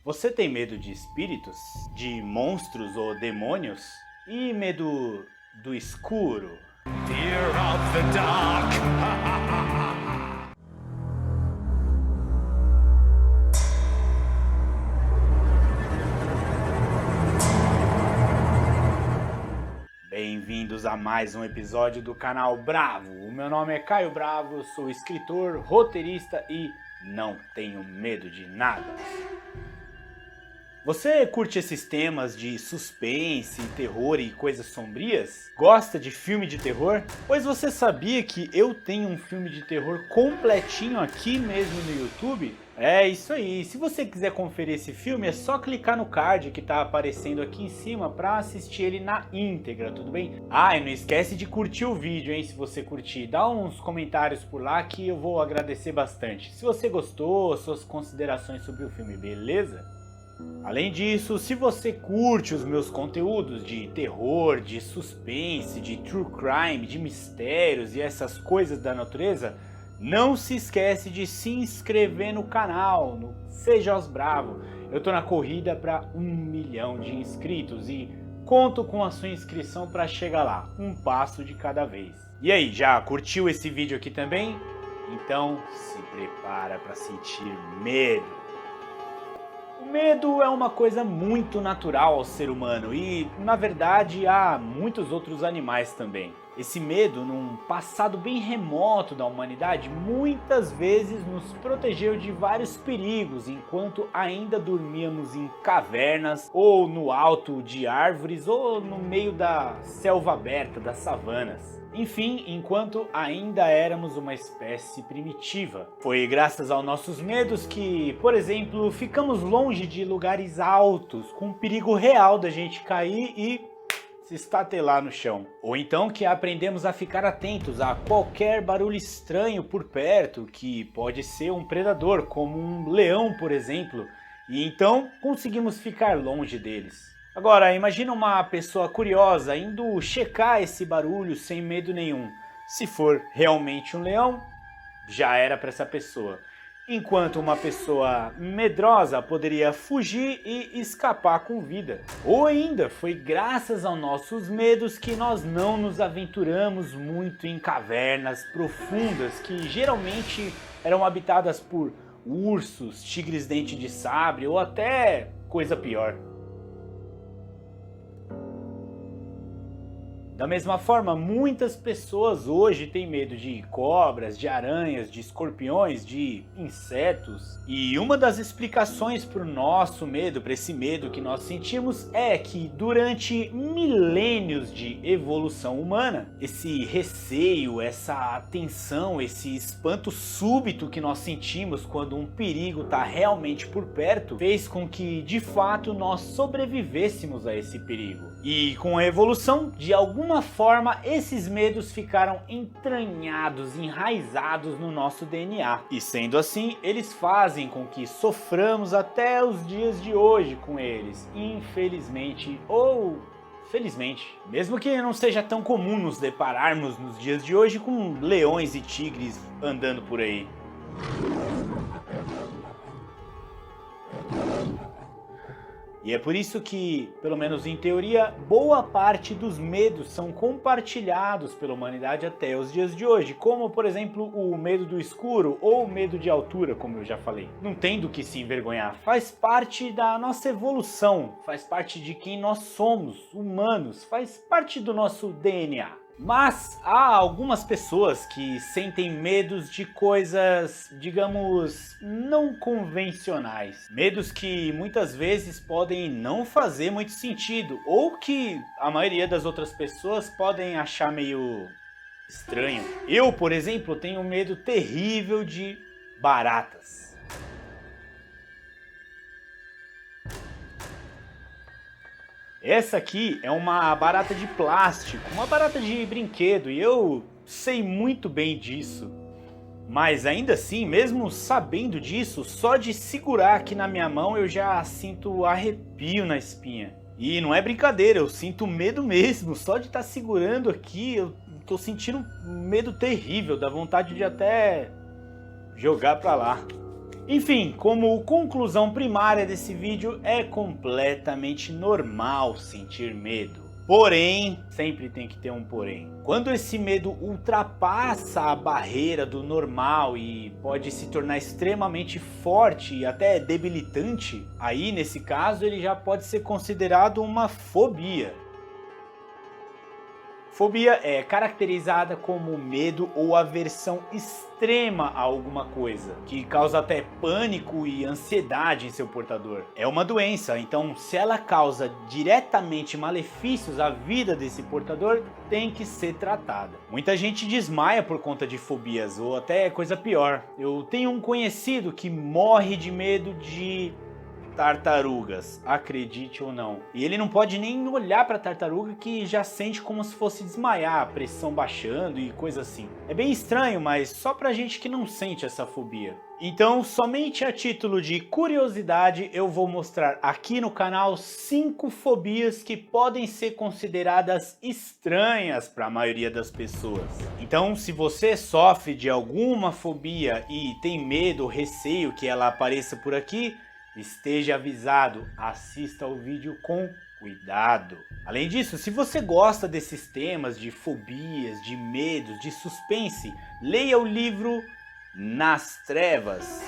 Você tem medo de espíritos? De monstros ou demônios? E medo do escuro? Fear of the dark. Bem-vindos a mais um episódio do canal Bravo. O meu nome é Caio Bravo, eu sou escritor, roteirista e não tenho medo de nada. Você curte esses temas de suspense, terror e coisas sombrias? Gosta de filme de terror? Pois você sabia que eu tenho um filme de terror completinho aqui mesmo no YouTube? É isso aí, se você quiser conferir esse filme é só clicar no card que tá aparecendo aqui em cima para assistir ele na íntegra, tudo bem? Ah, e não esquece de curtir o vídeo, hein, se você curtir. Dá uns comentários por lá que eu vou agradecer bastante. Se você gostou, suas considerações sobre o filme, beleza? Além disso, se você curte os meus conteúdos de terror, de suspense, de true crime, de mistérios e essas coisas da natureza, não se esquece de se inscrever no canal, no Seja os Bravo. Eu tô na corrida para 1 milhão de inscritos e conto com a sua inscrição para chegar lá, um passo de cada vez. E aí, já curtiu esse vídeo aqui também? Então se prepara para sentir medo. O medo é uma coisa muito natural ao ser humano e, na verdade, há muitos outros animais também. Esse medo, num passado bem remoto da humanidade, muitas vezes nos protegeu de vários perigos enquanto ainda dormíamos em cavernas ou no alto de árvores ou no meio da selva aberta, das savanas. Enfim, enquanto ainda éramos uma espécie primitiva. Foi graças aos nossos medos que, por exemplo, ficamos longe de lugares altos, com perigo real da gente cair e se estatelar no chão. Ou então que aprendemos a ficar atentos a qualquer barulho estranho por perto, que pode ser um predador, como um leão, por exemplo, e então conseguimos ficar longe deles. Agora, imagina uma pessoa curiosa indo checar esse barulho sem medo nenhum. Se for realmente um leão, já era para essa pessoa. Enquanto uma pessoa medrosa poderia fugir e escapar com vida. Ou ainda, foi graças aos nossos medos que nós não nos aventuramos muito em cavernas profundas que geralmente eram habitadas por ursos, tigres dente de sabre ou até coisa pior. Da mesma forma, muitas pessoas hoje têm medo de cobras, de aranhas, de escorpiões, de insetos. E uma das explicações para o nosso medo, para esse medo que nós sentimos, é que durante milênios de evolução humana, esse receio, essa tensão, esse espanto súbito que nós sentimos quando um perigo está realmente por perto, fez com que, de fato, nós sobrevivêssemos a esse perigo. E com a evolução, de alguma forma, esses medos ficaram entranhados, enraizados no nosso DNA. E sendo assim, eles fazem com que soframos até os dias de hoje com eles, infelizmente ou felizmente. Mesmo que não seja tão comum nos depararmos nos dias de hoje com leões e tigres andando por aí. E é por isso que, pelo menos em teoria, boa parte dos medos são compartilhados pela humanidade até os dias de hoje, como por exemplo o medo do escuro ou o medo de altura, como eu já falei. Não tem do que se envergonhar, faz parte da nossa evolução, faz parte de quem nós somos, humanos, faz parte do nosso DNA. Mas há algumas pessoas que sentem medos de coisas, digamos, não convencionais. Medos que muitas vezes podem não fazer muito sentido, ou que a maioria das outras pessoas podem achar meio estranho. Eu, por exemplo, tenho um medo terrível de baratas. Essa aqui é uma barata de plástico, uma barata de brinquedo, e eu sei muito bem disso. Mas ainda assim, mesmo sabendo disso, só de segurar aqui na minha mão eu já sinto arrepio na espinha. E não é brincadeira, eu sinto medo mesmo, só de estar segurando aqui eu tô sentindo um medo terrível, dá vontade de até jogar pra lá. Enfim, como conclusão primária desse vídeo, é completamente normal sentir medo. Porém, sempre tem que ter um porém. Quando esse medo ultrapassa a barreira do normal e pode se tornar extremamente forte e até debilitante, aí nesse caso ele já pode ser considerado uma fobia. Fobia é caracterizada como medo ou aversão extrema a alguma coisa, que causa até pânico e ansiedade em seu portador. É uma doença, então se ela causa diretamente malefícios à vida desse portador, tem que ser tratada. Muita gente desmaia por conta de fobias, ou até coisa pior. Eu tenho um conhecido que morre de medo de tartarugas, acredite ou não. E ele não pode nem olhar para a tartaruga que já sente como se fosse desmaiar, a pressão baixando e coisa assim. É bem estranho, mas só pra gente que não sente essa fobia. Então, somente a título de curiosidade, eu vou mostrar aqui no canal 5 fobias que podem ser consideradas estranhas para a maioria das pessoas. Então, se você sofre de alguma fobia e tem medo ou receio que ela apareça por aqui, esteja avisado, assista ao vídeo com cuidado. Além disso, se você gosta desses temas de fobias, de medos, de suspense, leia o livro Nas Trevas.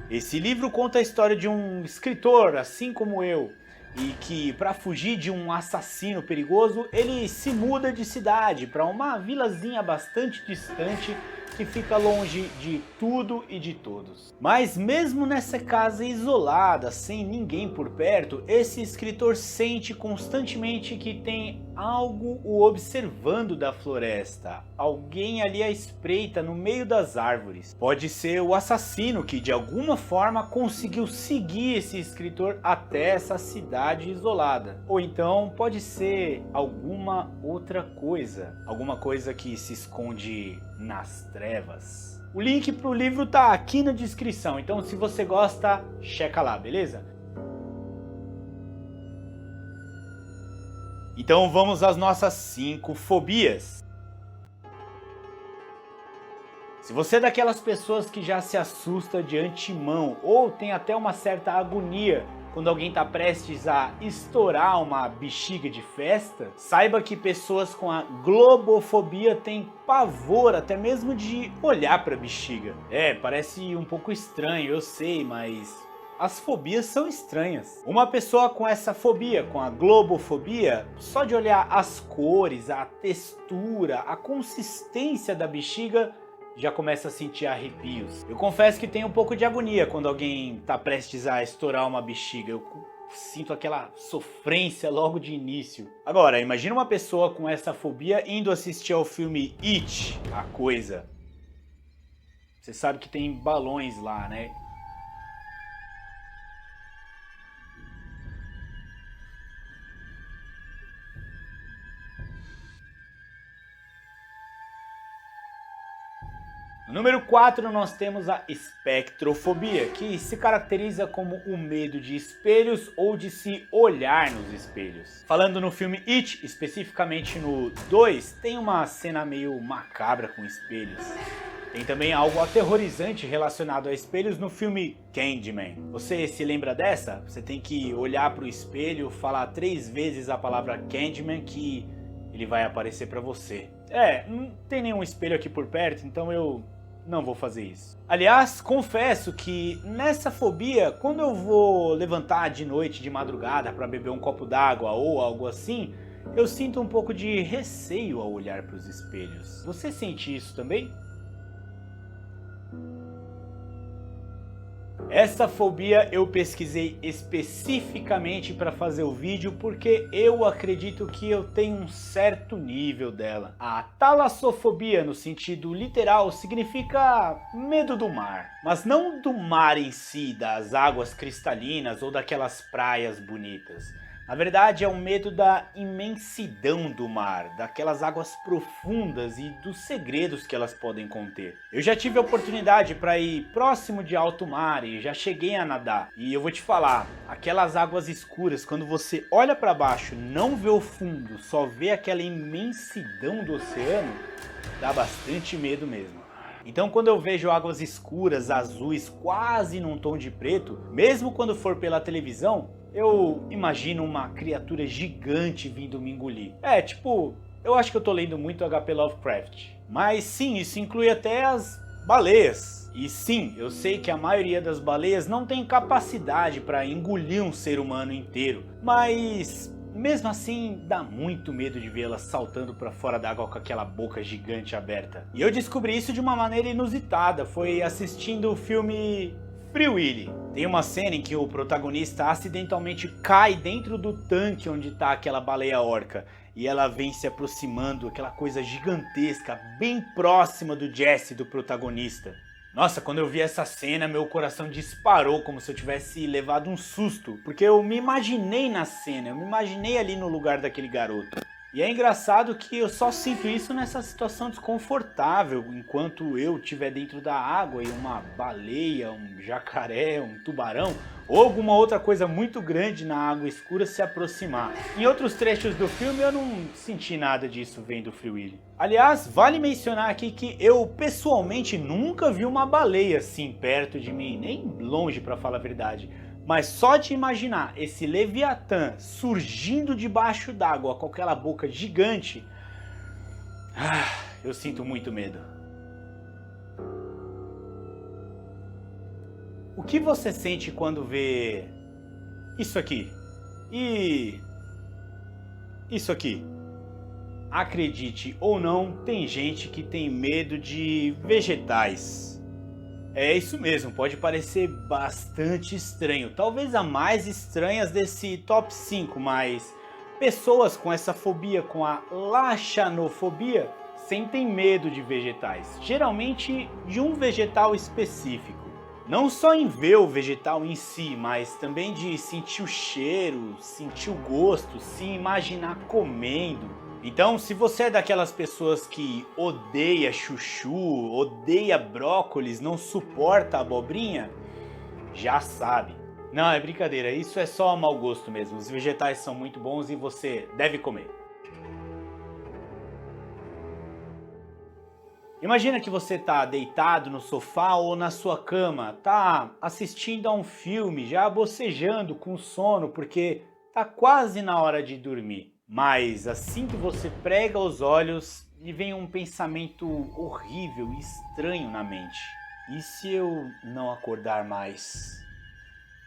Esse livro conta a história de um escritor, assim como eu, e que para fugir de um assassino perigoso, ele se muda de cidade para uma vilazinha bastante distante que fica longe de tudo e de todos. Mas mesmo nessa casa isolada, sem ninguém por perto, esse escritor sente constantemente que tem algo o observando da floresta, alguém ali à espreita no meio das árvores. Pode ser o assassino que de alguma forma conseguiu seguir esse escritor até essa cidade isolada. Ou então pode ser alguma outra coisa, alguma coisa que se esconde nas trevas. O link para o livro tá aqui na descrição, então se você gosta, checa lá, beleza? Então vamos às nossas 5 fobias. Se você é daquelas pessoas que já se assusta de antemão ou tem até uma certa agonia quando alguém está prestes a estourar uma bexiga de festa, saiba que pessoas com a globofobia têm pavor até mesmo de olhar para a bexiga. Parece um pouco estranho, eu sei, mas as fobias são estranhas. Uma pessoa com essa fobia, com a globofobia, só de olhar as cores, a textura, a consistência da bexiga, já começa a sentir arrepios. Eu confesso que tenho um pouco de agonia quando alguém tá prestes a estourar uma bexiga. Eu sinto aquela sofrência logo de início. Agora, imagina uma pessoa com essa fobia indo assistir ao filme It, a Coisa. Você sabe que tem balões lá, né? No número 4 nós temos a espectrofobia, que se caracteriza como o medo de espelhos ou de se olhar nos espelhos. Falando no filme It, especificamente no 2, tem uma cena meio macabra com espelhos. Tem também algo aterrorizante relacionado a espelhos no filme Candyman. Você se lembra dessa? Você tem que olhar para o espelho, falar 3 vezes a palavra Candyman que ele vai aparecer para você. Não tem nenhum espelho aqui por perto, então eu não vou fazer isso. Aliás, confesso que nessa fobia, quando eu vou levantar de noite, de madrugada, para beber um copo d'água ou algo assim, eu sinto um pouco de receio ao olhar para os espelhos. Você sente isso também? Essa fobia eu pesquisei especificamente para fazer o vídeo porque eu acredito que eu tenho um certo nível dela. A talassofobia, no sentido literal, significa medo do mar. Mas não do mar em si, das águas cristalinas ou daquelas praias bonitas. Na verdade é o medo da imensidão do mar, daquelas águas profundas e dos segredos que elas podem conter. Eu já tive a oportunidade para ir próximo de alto mar e já cheguei a nadar. E eu vou te falar, aquelas águas escuras, quando você olha para baixo, não vê o fundo, só vê aquela imensidão do oceano, dá bastante medo mesmo. Então quando eu vejo águas escuras, azuis, quase num tom de preto, mesmo quando for pela televisão, eu imagino uma criatura gigante vindo me engolir. Eu acho que eu tô lendo muito HP Lovecraft. Mas sim, isso inclui até as baleias. E sim, eu sei que a maioria das baleias não tem capacidade para engolir um ser humano inteiro. Mas mesmo assim, dá muito medo de vê-las saltando para fora d'água com aquela boca gigante aberta. E eu descobri isso de uma maneira inusitada, foi assistindo o filme Free Willy. Tem uma cena em que o protagonista acidentalmente cai dentro do tanque onde está aquela baleia orca. E ela vem se aproximando, aquela coisa gigantesca, bem próxima do Jesse, do protagonista. Nossa, quando eu vi essa cena, meu coração disparou como se eu tivesse levado um susto. Porque eu me imaginei na cena, eu me imaginei ali no lugar daquele garoto. E é engraçado que eu só sinto isso nessa situação desconfortável, enquanto eu estiver dentro da água e uma baleia, um jacaré, um tubarão ou alguma outra coisa muito grande na água escura se aproximar. Em outros trechos do filme eu não senti nada disso vendo Free Willy. Aliás, vale mencionar aqui que eu pessoalmente nunca vi uma baleia assim perto de mim, nem longe para falar a verdade. Mas só de imaginar esse Leviatã surgindo debaixo d'água com aquela boca gigante, eu sinto muito medo. O que você sente quando vê isso aqui? E isso aqui? Acredite ou não, tem gente que tem medo de vegetais. É isso mesmo, pode parecer bastante estranho, talvez a mais estranhas desse top 5, mas pessoas com essa fobia, com a laxanofobia, sentem medo de vegetais, geralmente de um vegetal específico. Não só em ver o vegetal em si, mas também de sentir o cheiro, sentir o gosto, se imaginar comendo. Então, se você é daquelas pessoas que odeia chuchu, odeia brócolis, não suporta abobrinha, já sabe. Não, é brincadeira, isso é só mau gosto mesmo. Os vegetais são muito bons e você deve comer. Imagina que você tá deitado no sofá ou na sua cama, tá assistindo a um filme, já bocejando com sono porque tá quase na hora de dormir. Mas assim que você prega os olhos, lhe vem um pensamento horrível e estranho na mente. E se eu não acordar mais?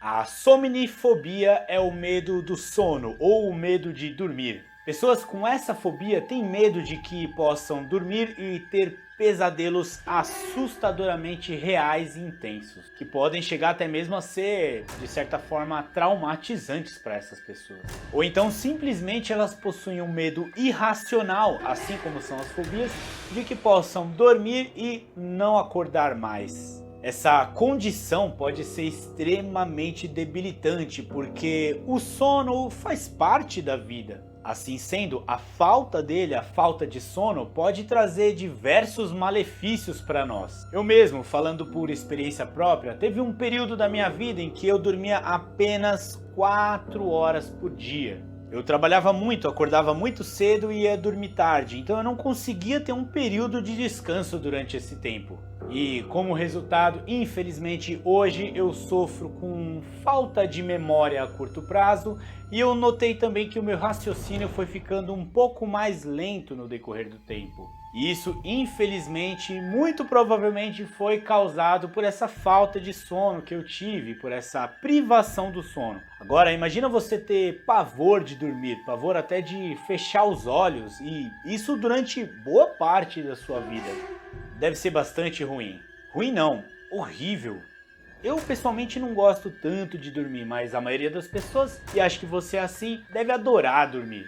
A somnifobia é o medo do sono ou o medo de dormir. Pessoas com essa fobia têm medo de que possam dormir e ter pesadelos assustadoramente reais e intensos, que podem chegar até mesmo a ser, de certa forma, traumatizantes para essas pessoas. Ou então simplesmente elas possuem um medo irracional, assim como são as fobias, de que possam dormir e não acordar mais. Essa condição pode ser extremamente debilitante, porque o sono faz parte da vida. Assim sendo, a falta dele, a falta de sono, pode trazer diversos malefícios para nós. Eu mesmo, falando por experiência própria, teve um período da minha vida em que eu dormia apenas 4 horas por dia. Eu trabalhava muito, acordava muito cedo e ia dormir tarde, então eu não conseguia ter um período de descanso durante esse tempo. E como resultado, infelizmente hoje eu sofro com falta de memória a curto prazo e eu notei também que o meu raciocínio foi ficando um pouco mais lento no decorrer do tempo. E isso, infelizmente, muito provavelmente foi causado por essa falta de sono que eu tive, por essa privação do sono. Agora, imagina você ter pavor de dormir, pavor até de fechar os olhos, e isso durante boa parte da sua vida. Deve ser bastante ruim. Ruim não, horrível. Eu pessoalmente não gosto tanto de dormir, mas a maioria das pessoas, e acho que você é assim, deve adorar dormir.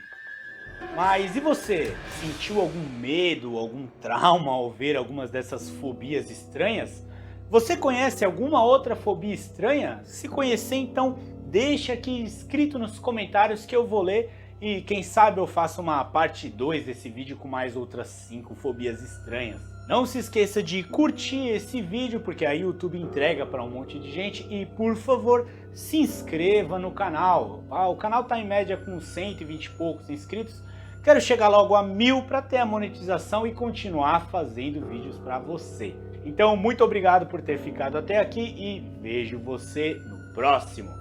Mas e você? Sentiu algum medo, algum trauma ao ver algumas dessas fobias estranhas? Você conhece alguma outra fobia estranha? Se conhecer, então deixa aqui escrito nos comentários que eu vou ler e quem sabe eu faço uma parte 2 desse vídeo com mais outras 5 fobias estranhas. Não se esqueça de curtir esse vídeo porque aí o YouTube entrega para um monte de gente e por favor se inscreva no canal. O canal está em média com 120 e poucos inscritos. Quero chegar logo a 1000 para ter a monetização e continuar fazendo vídeos para você. Então, muito obrigado por ter ficado até aqui e vejo você no próximo.